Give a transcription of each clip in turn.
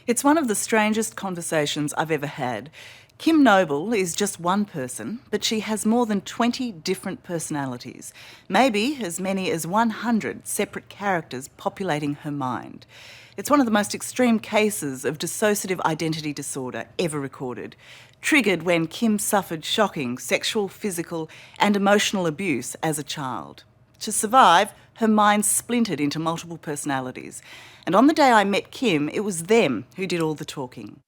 It's one of the strangest conversations I've ever had. Kim Noble is just one person, but she has more than 20 different personalities, maybe as many as 100 separate characters populating her mind. It's one of the most extreme cases of dissociative identity disorder ever recorded, triggered when Kim suffered shocking sexual, physical and emotional abuse as a child. To survive, her mind splintered into multiple personalities. And on the day I met Kim, it was them who did all the talking.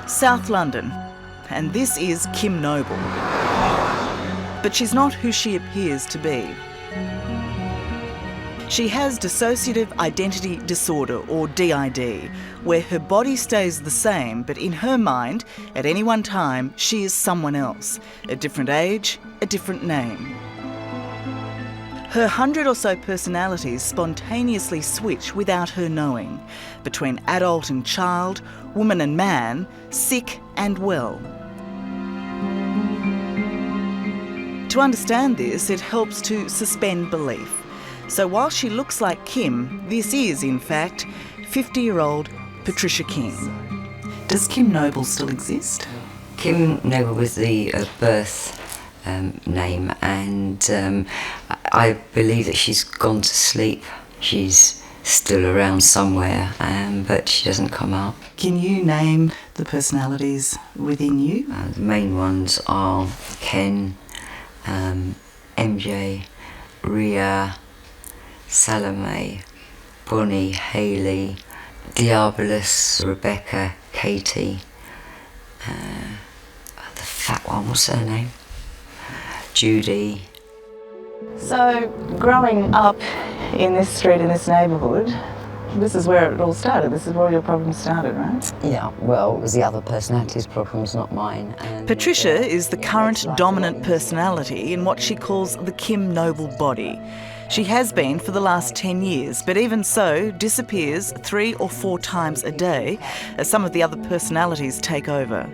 South London, and this is Kim Noble. But she's not who she appears to be. She has dissociative identity disorder, or DID, where her body stays the same, but in her mind, at any one time, she is someone else, a different age, a different name. Her 100 or so personalities spontaneously switch without her knowing, between adult and child, woman and man, sick and well. To understand this, it helps to suspend belief. So while she looks like Kim, this is, in fact, 50-year-old Patricia King. Does Kim Noble still exist? Kim Noble was the birth name, and I believe that she's gone to sleep. She's still around somewhere, but she doesn't come up. Can you name the personalities within you? The main ones are Ken, MJ, Ria, Salome, Bonnie, Hayley, Diabolus, Rebecca, Katie, the fat one, what's her name? Judy. So, growing up in this street, in this neighbourhood, this is where it all started. This is where your problems started, right? Yeah, well, it was the other personality's problems, not mine. And Patricia is the current dominant personality in what she calls the Kim Noble body. She has been for the last 10 years, but even so, disappears 3 or 4 times a day as some of the other personalities take over.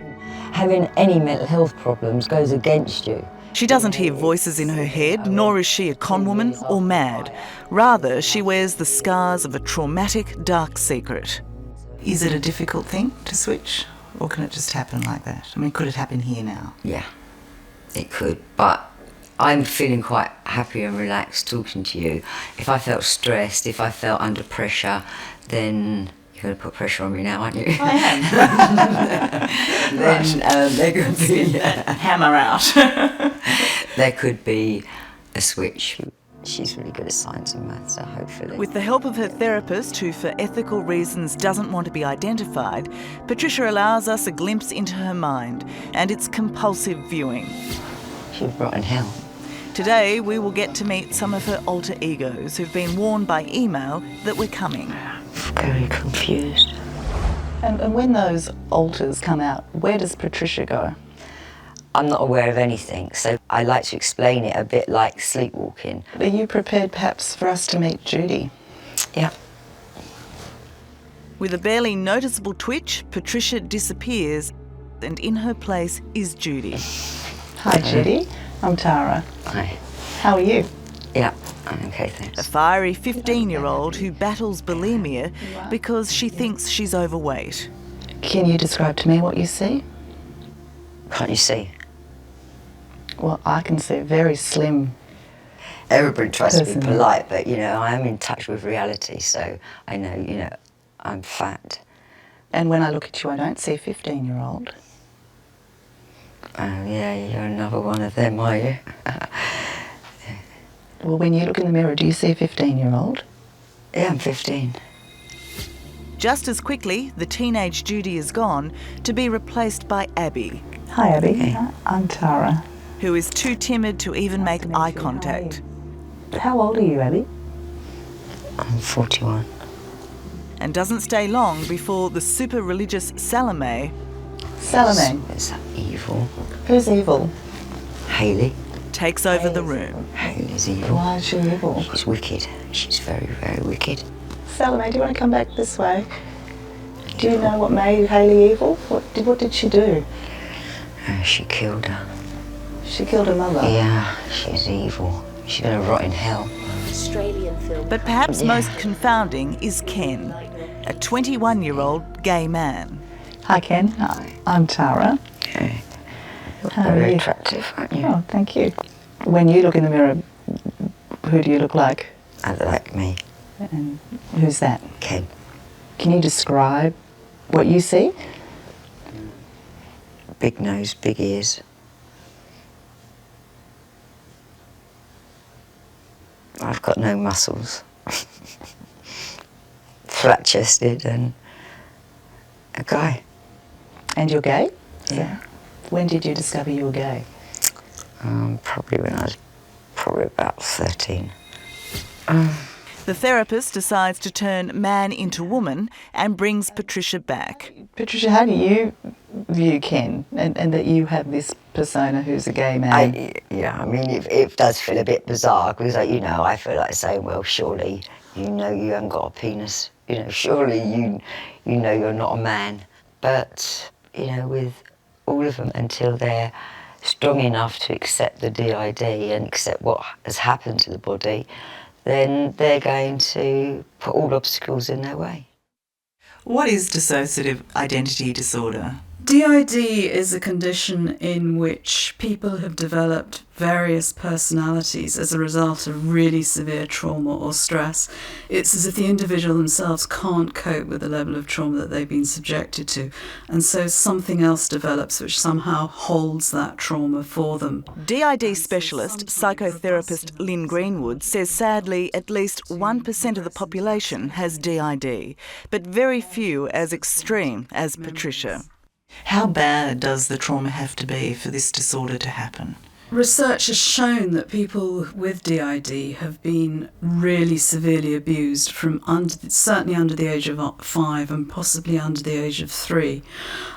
Having any mental health problems goes against you. She doesn't hear voices in her head, nor is she a conwoman or mad. Rather, she wears the scars of a traumatic, dark secret. Is it a difficult thing to switch, or can it just happen like that? I mean, could it happen here now? Yeah, it could, but I'm feeling quite happy and relaxed talking to you. If I felt stressed, if I felt under pressure, then you're going to put pressure on me now, aren't you? I am. Then there could be hammer out. There could be a switch. She's really good at science and maths, so hopefully. With the help of her therapist, who for ethical reasons doesn't want to be identified, Patricia allows us a glimpse into her mind and its compulsive viewing. She's rotten hell. Today we will get to meet some of her alter egos who've been warned by email that we're coming. Very confused. And when those alters come out, where does Patricia go? I'm not aware of anything, so I like to explain it a bit like sleepwalking. Are you prepared perhaps for us to meet Judy? Yeah. With a barely noticeable twitch, Patricia disappears, and in her place is Judy. Hi Judy, I'm Tara. Hi. How are you? Yeah, I'm okay, A thanks. fiery 15-year-old who battles bulimia because she thinks she's overweight. Can you describe to me what you see? Can't you see? Well, I can see a very slim. Everybody tries to be Person. polite, but, you know, I am in touch with reality, so I know, you know, I'm fat. And when I look at you, I don't see a 15-year-old. Oh, yeah, you're another one of them, are you? Well, when you look in the mirror, do you see a 15-year-old? Yeah, I'm 15. Just as quickly, the teenage Judy is gone to be replaced by Abby, Hi, Abby. Hey. I'm Tara. who is too timid to even make eye contact. How old are you, Abby? I'm 41. And doesn't stay long before the super religious Salome Salome. It's evil. Who's evil? Hayley. takes over the room. Hayley's evil. Why is she evil? She's wicked. She's very, very wicked. Salome, do you want to come back this way? Do you know what made Hayley evil? What did she do? She killed her. She killed her mother. Yeah, she's evil. She's going to rot in hell. Australian film. But perhaps most confounding is Ken, a 21-year-old gay man. Hi, Ken. Hi. I'm Tara. Yeah. How are Very you? attractive, aren't you? Oh, thank you. When you look in the mirror, who do you look like? I like me. And who's that? Ken. Can you describe what you see? Big nose, big ears. I've got no muscles. Flat-chested and a guy. And you're gay? Yeah. When did you discover you were gay? Probably when I was about 13. The therapist decides to turn man into woman and brings Patricia back. Patricia, how do you view Ken and that you have this persona who's a gay man? I mean, it does feel a bit bizarre because, I feel like saying, well, surely you know you haven't got a penis. Surely you know you're not a man. But, with all of them until they're strong enough to accept the DID and accept what has happened to the body, then they're going to put all obstacles in their way. What is dissociative identity disorder? DID is a condition in which people have developed various personalities as a result of really severe trauma or stress. It's as if the individual themselves can't cope with the level of trauma that they've been subjected to, and so something else develops which somehow holds that trauma for them. DID specialist, psychotherapist Lynn Greenwood says sadly at least 1% of the population has DID, but very few as extreme as Patricia. How bad does the trauma have to be for this disorder to happen? Research has shown that people with DID have been really severely abused from certainly under the age of 5 and possibly under the age of 3,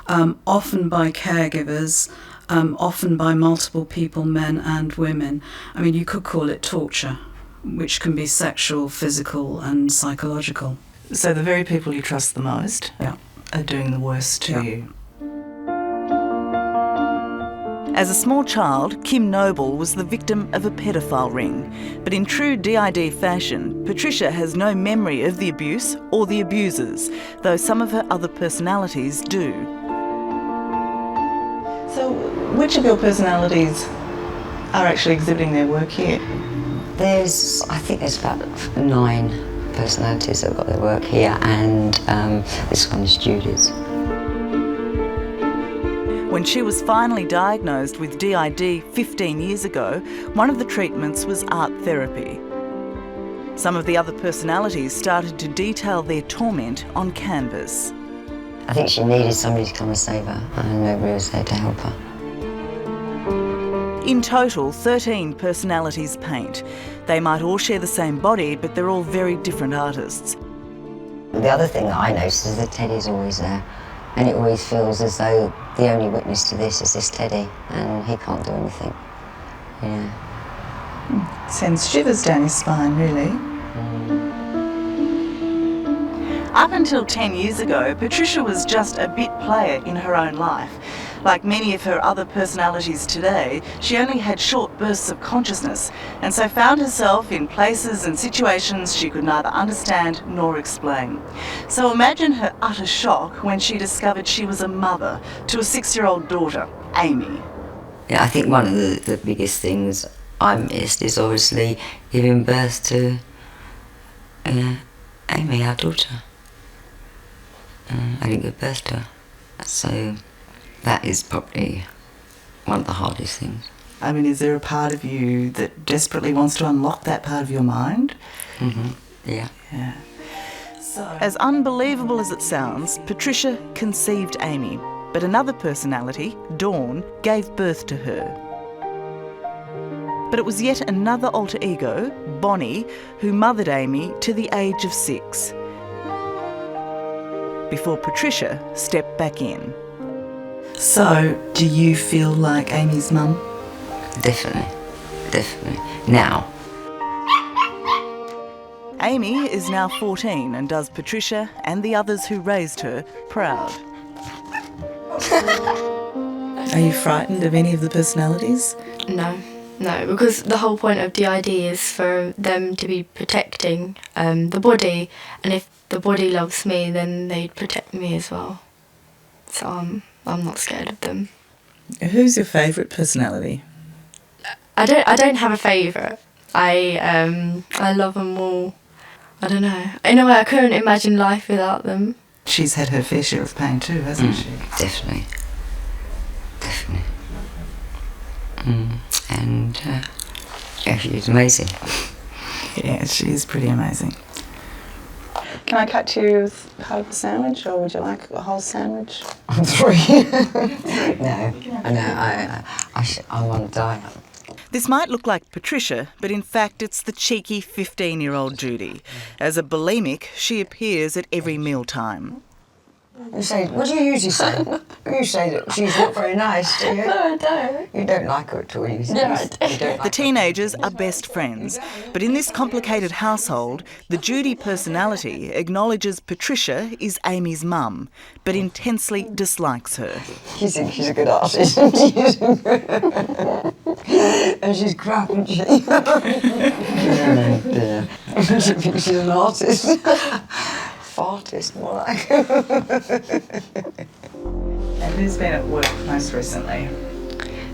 often by caregivers, often by multiple people, men and women. I mean, you could call it torture, which can be sexual, physical and psychological. So the very people you trust the most Yeah. are doing the worst to Yeah. you. As a small child, Kim Noble was the victim of a pedophile ring. But in true DID fashion, Patricia has no memory of the abuse or the abusers, though some of her other personalities do. So, which of your personalities are actually exhibiting their work here? I think there's about 9 personalities that have got their work here, and this one is Judy's. When she was finally diagnosed with DID 15 years ago, one of the treatments was art therapy. Some of the other personalities started to detail their torment on canvas. I think she needed somebody to come and save her, and nobody was there to help her. In total, 13 personalities paint. They might all share the same body, but they're all very different artists. The other thing that I notice is that Teddy's always there, and it always feels as though the only witness to this is this Teddy, and he can't do anything. Sends shivers down your spine, really. Up until 10 years ago, Patricia was just a bit player in her own life. Like many of her other personalities today, she only had short bursts of consciousness and so found herself in places and situations she could neither understand nor explain. So imagine her utter shock when she discovered she was a mother to a 6-year-old daughter, Amy. Yeah, I think one of the biggest things I missed is obviously giving birth to Amy, our daughter. I didn't give birth to her, so that is probably one of the hardest things. I mean, is there a part of you that desperately wants to unlock that part of your mind? Yeah. As unbelievable as it sounds, Patricia conceived Amy, but another personality, Dawn, gave birth to her. But it was yet another alter ego, Bonnie, who mothered Amy to the age of 6. Before Patricia stepped back in. So, do you feel like Amy's mum? Definitely. Now. Amy is now 14 and does Patricia and the others who raised her proud. Are you frightened of any of the personalities? No, No, because the whole point of DID is for them to be protecting the body, and if the body loves me, then they'd protect me as well. So I'm not scared of them. Who's your favourite personality? I don't have a favourite. I love them all. I don't know. In a way, I couldn't imagine life without them. She's had her fair share of pain too, hasn't she? Definitely. And yeah, she's amazing. Yeah, she is pretty amazing. Can I cut you with part of the sandwich, or would you like a whole sandwich? I'm three. No, I'm on a diet. This might look like Patricia, but in fact it's the cheeky 15-year-old Judy. As a bulimic, she appears at every mealtime. You say, what do you usually say? You say that she's not very nice, do you? No, I don't. You don't like her at all, you say? Yeah, I do. You don't like The teenagers are best friends, but in this complicated household, the Judy personality acknowledges Patricia is Amy's mum, but intensely dislikes her. You think she's a good artist, and she's crap, isn't she? Oh dear. She thinks she's an artist. Fartist, more like. And who's been at work most recently?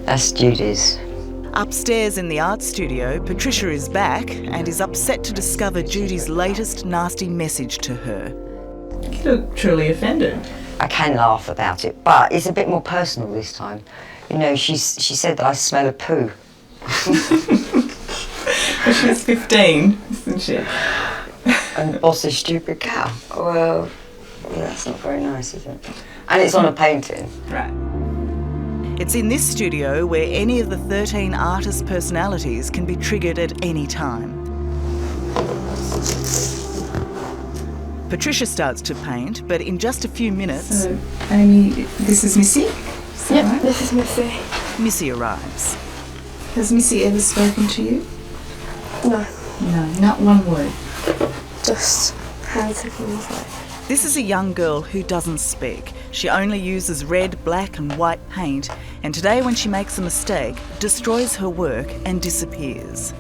That's Judy's. Upstairs in the art studio, Patricia is back and is upset to discover Judy's latest nasty message to her. You look truly offended. I can laugh about it, but it's a bit more personal this time. You know, she said that I smell of poo. She's 15, isn't she? And boss a stupid cow. Well, that's not very nice, is it? And it's on a painting. Right. It's in this studio where any of the 13 artist personalities can be triggered at any time. Patricia starts to paint, but in just a few minutes... So, Amy, this is Missy? Yep, right? This is Missy. Missy arrives. Has Missy ever spoken to you? No, No, not one word. just hand signals like. This is a young girl who doesn't speak. She only uses red, black and white paint, and today when she makes a mistake, destroys her work and disappears.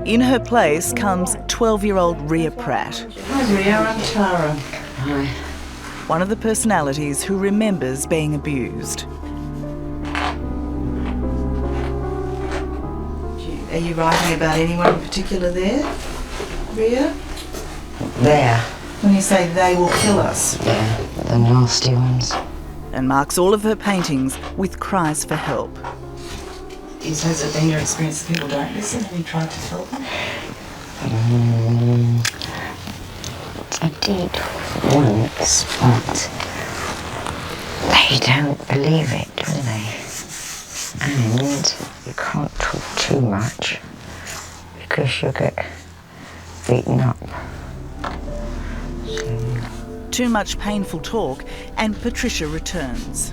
In her place comes 12-year-old Rhea Pratt. Hi, Rhea, I'm Tara. Hi. One of the personalities who remembers being abused. Are you writing about anyone in particular there, Rhea? There. When you say they will kill us. Yeah, the nasty ones. And marks all of her paintings with cries for help. Has it been your experience that people don't listen? Have you tried to help them? I did once, but they don't believe it, do they? And you can't talk too much because you'll get beaten up. Too much painful talk, and Patricia returns.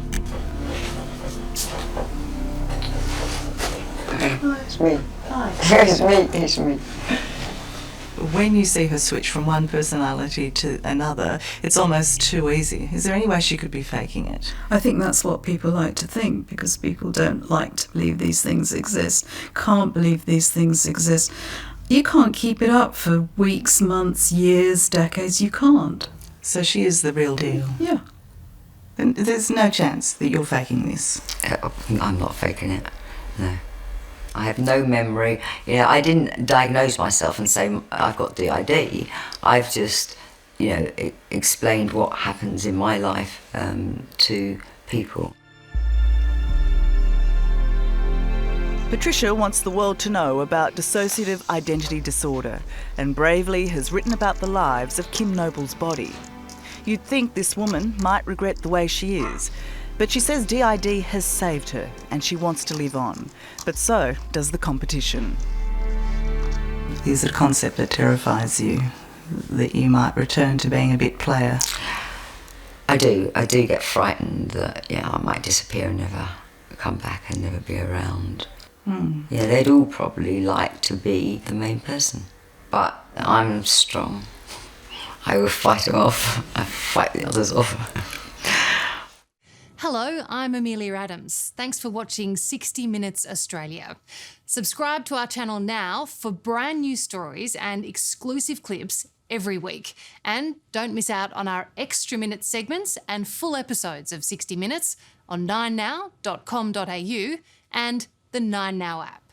It's me. Hi. It's me. When you see her switch from one personality to another, it's almost too easy. Is there any way she could be faking it? I think that's what people like to think, because people don't like to believe these things exist, can't believe these things exist. You can't keep it up for weeks, months, years, decades. You can't. So she is the real deal. Yeah. Then there's no chance that you're faking this. I'm not faking it, no. I have no memory. You know, I didn't diagnose myself and say I've got DID. I've just, you know, explained what happens in my life to people. Patricia wants the world to know about dissociative identity disorder and bravely has written about the lives of Kim Noble's body. You'd think this woman might regret the way she is, but she says DID has saved her and she wants to live on. But so does the competition. Is it a concept that terrifies you, that you might return to being a bit player? I do get frightened that, yeah, I might disappear and never come back and never be around. Yeah, they'd all probably like to be the main person. But I'm strong. I will fight them off. I fight the others off. Hello, I'm Amelia Adams. Thanks for watching 60 Minutes Australia. Subscribe to our channel now for brand new stories and exclusive clips every week. And don't miss out on our extra minute segments and full episodes of 60 Minutes on 9now.com.au and the 9Now app.